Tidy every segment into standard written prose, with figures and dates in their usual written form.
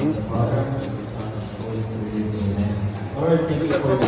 name of the Father, and of the Son, and of the Holy Spirit. Amen. Lord, thank you for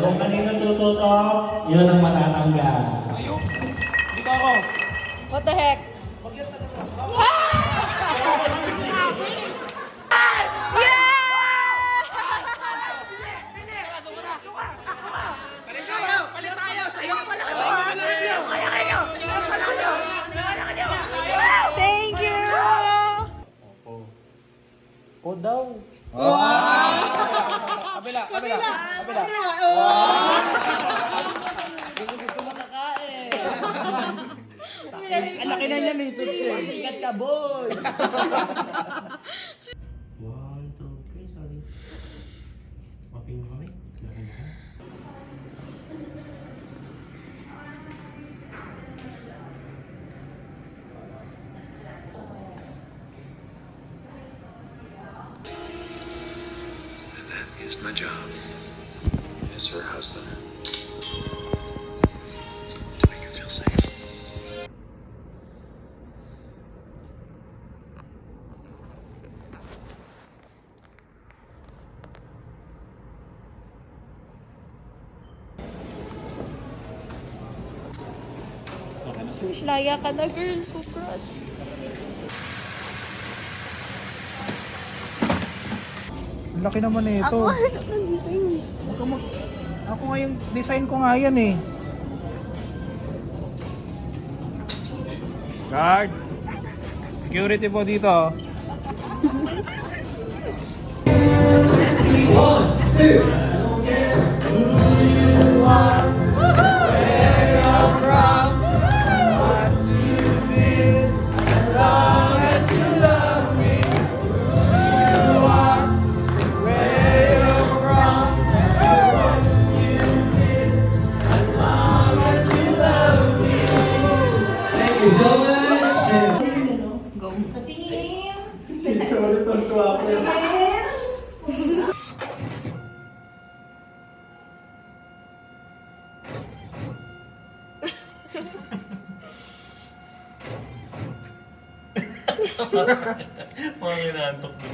Kung kanino tututok, yun ang matatanggal. What the heck? Thank you! O daw. Kabila. Ang laki na niya, may tutsi. Sikat ka, boy! 1, 2, 3, sorry. Maping mo kami. That is my job as her husband. To make her feel safe. Laya ka na, girl. Super. Ang laki naman eh ito. Ako nga yung design ko nga yan eh. Guard! Security po dito. Mga ginantok mo.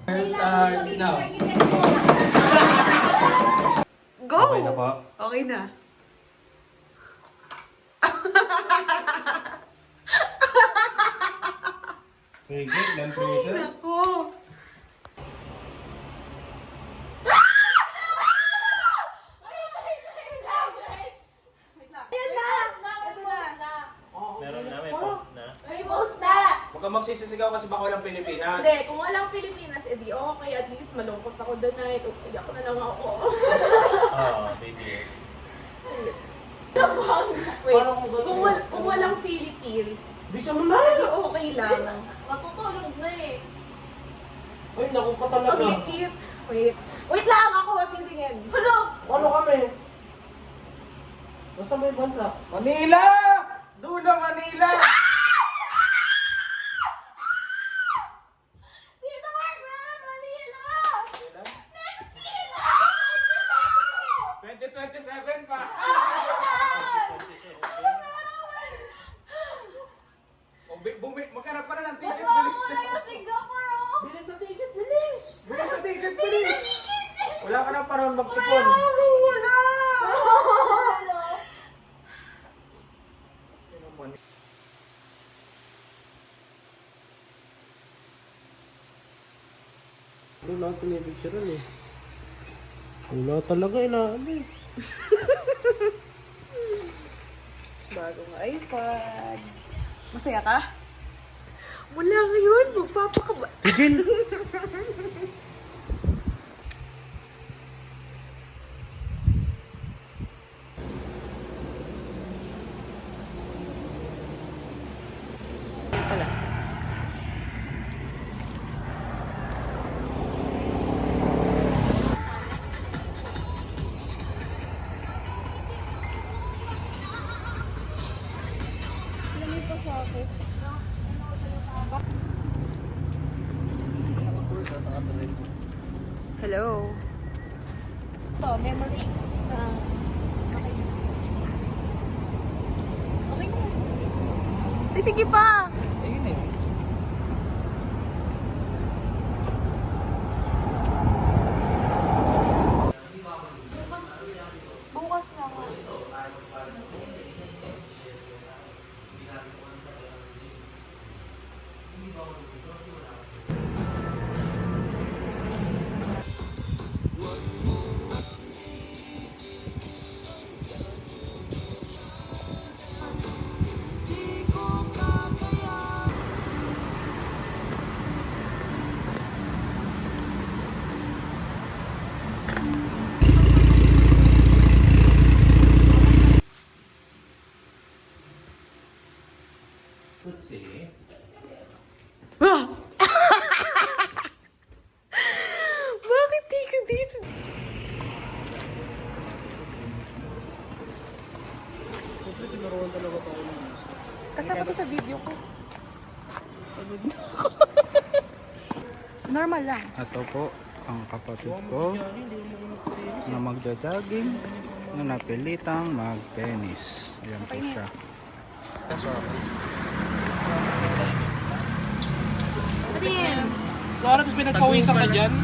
First starts now. Go! Okay na po. Okay na. Very good, land cruiser. Ako. Meron na, may post na. May post na! Huwag kang magsisisigaw kasi baka walang Pilipinas. Hindi, kung walang Pilipinas, edi okay, at least malungkot ako the night. Iyak na lang ako. Oo, baby. Wait, kung walang Philippines, Bisa mo na! edi okay lang. Matutulog na eh. Ay, naku ka talaga. Pagliit. Wait lang, ako titingin. Hello! Ano kami? Nasa may bansa? Manila! Dulo Manila! Tito Margaret, Manila! Next year! 2027 pa! Maghanap pa na ng ticket, bilis! Singapore, oh! Bilit na ticket, bilis! Bilis sa ticket, bilis! Wala ka ng panahon mag-ipon. Wala! Ano lahat pinipicturean eh? Wala talaga, inaano eh. Bagong iPad. Masaya ka? Wala ngayon. Magpapakaba. Tijin! Lamig pa sa ako. Hello. Ito, memories na... Okay. Okay na. Sige pa. Bukas na nga. Tutsi. Bakit di ka dito? Siyempre, tinuruan talaga tayo ng Kasama to sa video ko. Normal lang. Ito po ang kapatid ko na magja-jogging na napilitang mag-tennis. Ayan po siya. Patingin. Kaya tapos pinagpawisan ka dyan?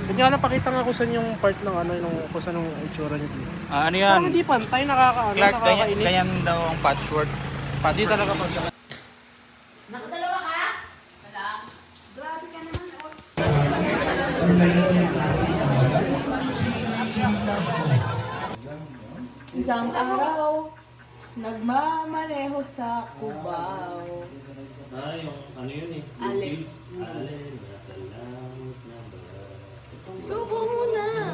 Kanya nga napakita nga kung saan yung part ng ano, kung saan yung itsura niya dito. Ano Parang hindi pantay, nakakainis. Ganyan daw ang patchwork. Hindi talaga pantay. Isang araw, nagmamaneho sa Cubao. Yung ano yun eh. Alin. Alin, nasa langit na ba? Subo muna.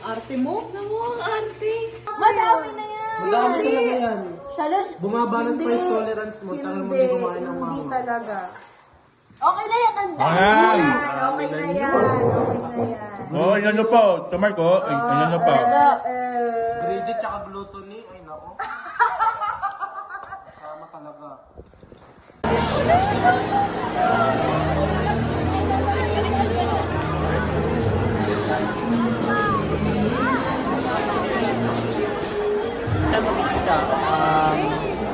Arte mo? Namu ang arte. Madami na yan. Madami talaga yan. Shalos. Bumabalas pa yung tolerance mo. Tangan mo hindi kumain ng Hindi mama. talaga. Okay na yan. Ang dami. Ayan. Okay na yan. Okay na yan. Oh, inano pa. Marco, inano pa. Greedy tsaka gluttony. Ay nako. Tama talaga.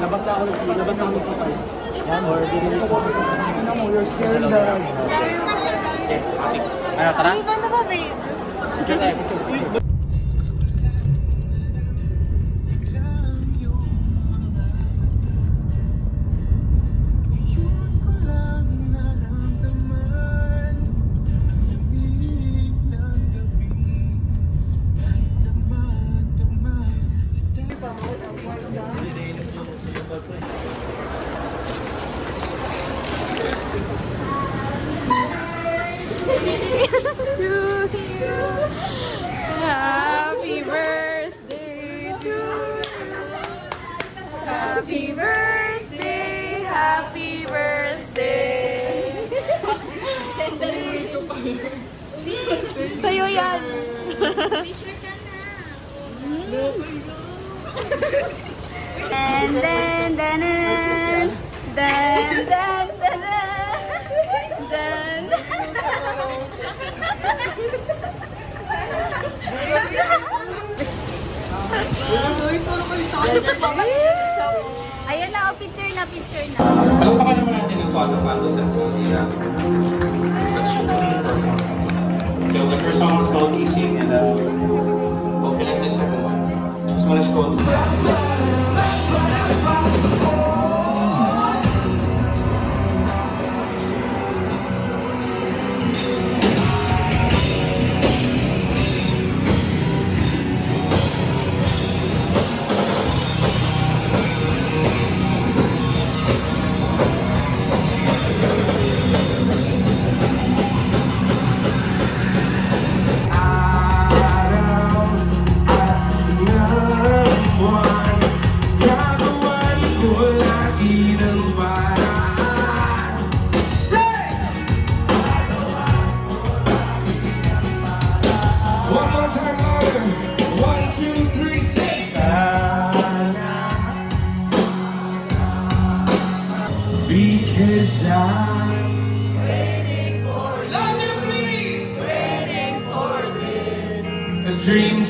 Labas na ako sa tayo. Yan, or dinili ko. Ano mo, you're scared na. Ano, tara? Iba na ba, babe? To you. Happy birthday to you. Happy birthday, happy birthday. Sa'yo yan. Dan dan dan dan dan dan dan dan. Ayan na, picture na, picture na. Palakpakan naman natin ang Pato sa such clean performances. So the first song is called Kissing, and hope you like the second one. This one is called One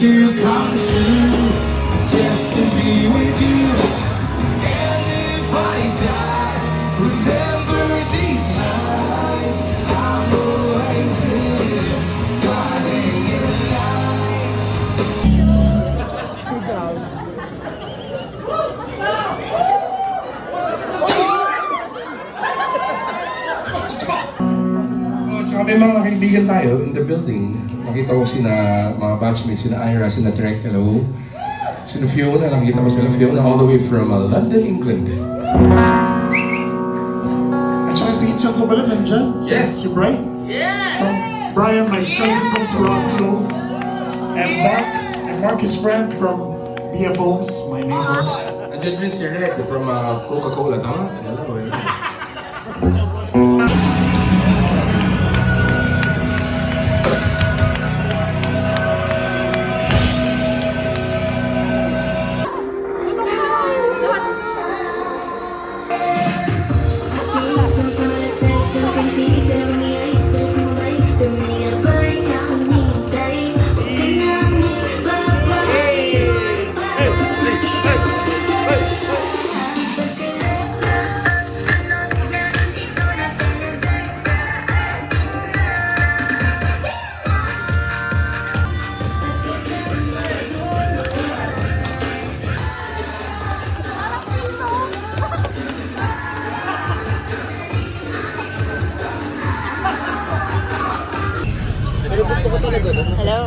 to come true, just to be with you. And if I die, remember these lines. I'm waiting, guarding your light. Oh, tsaka may mga kaibigan tayo in the building. Nakita ko sina mga batchmates, sina Ira, sina Trek, hello. Sina Fiona, nakita ko sila Fiona all the way from London, England. At saka pizza ko pala nandyan. Yes. Si Brian. From Brian, my cousin from Toronto. And Mark is friend from BF Homes, my neighbor. Nandiyan rin si Red from Coca-Cola, tama? Hello, hello. Hello.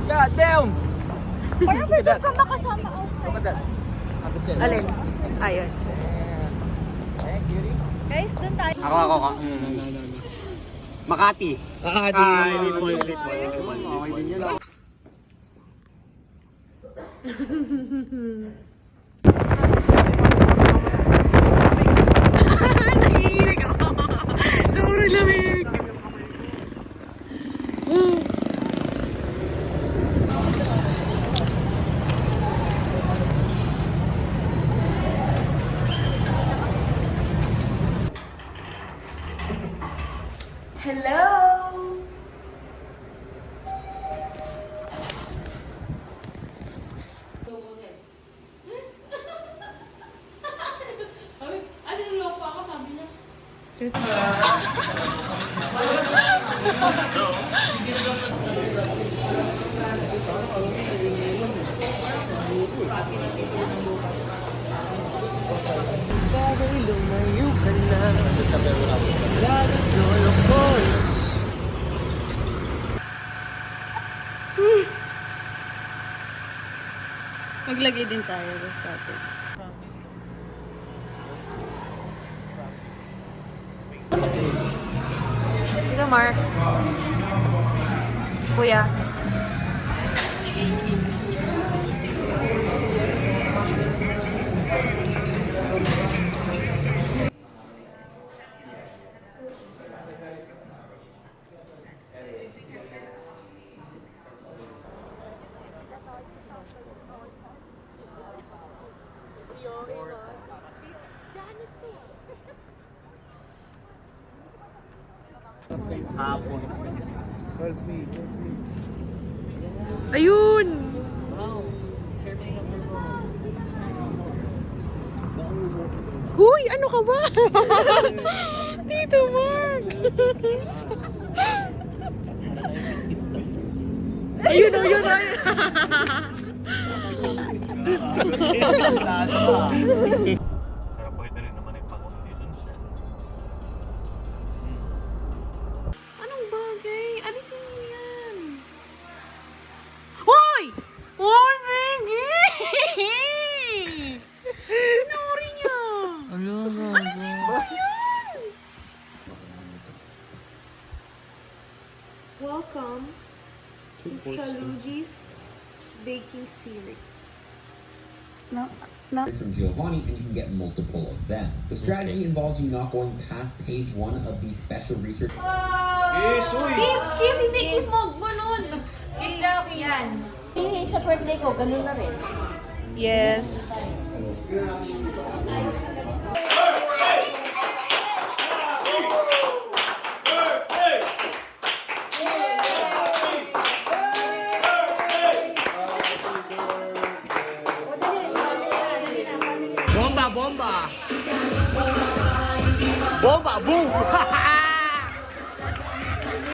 God damn! Parang first time ka makasama outside. Alin? Ayos. Guys, doon tayo. Ako. Makati. Elite boy. Okay din yun. Nahihilig ako. Sobrang lamig. Hello! Ano niloko ako, sabi niya. Maglagay din tayo sa atin. Dito, Mark. Kuya. Ayun! Huy! Ano ka ba? Dito, Mark! Ayun, ayun, ayun! Anong bagay? Alisin mo yan! Hoy! Hoy, Bengi! Sinuri niya! Alisin mo yan! Welcome to Shaluji's Baking Series. No. From Giovanni, and you can get multiple of them. The strategy involves you not going past page 1 of these special research. Kiss! Hindi kiss mo! Ganun! Kiss na ako yan. Sa birthday ko, ganun na rin. Yes. Bomba, bomba! Bomba, boom!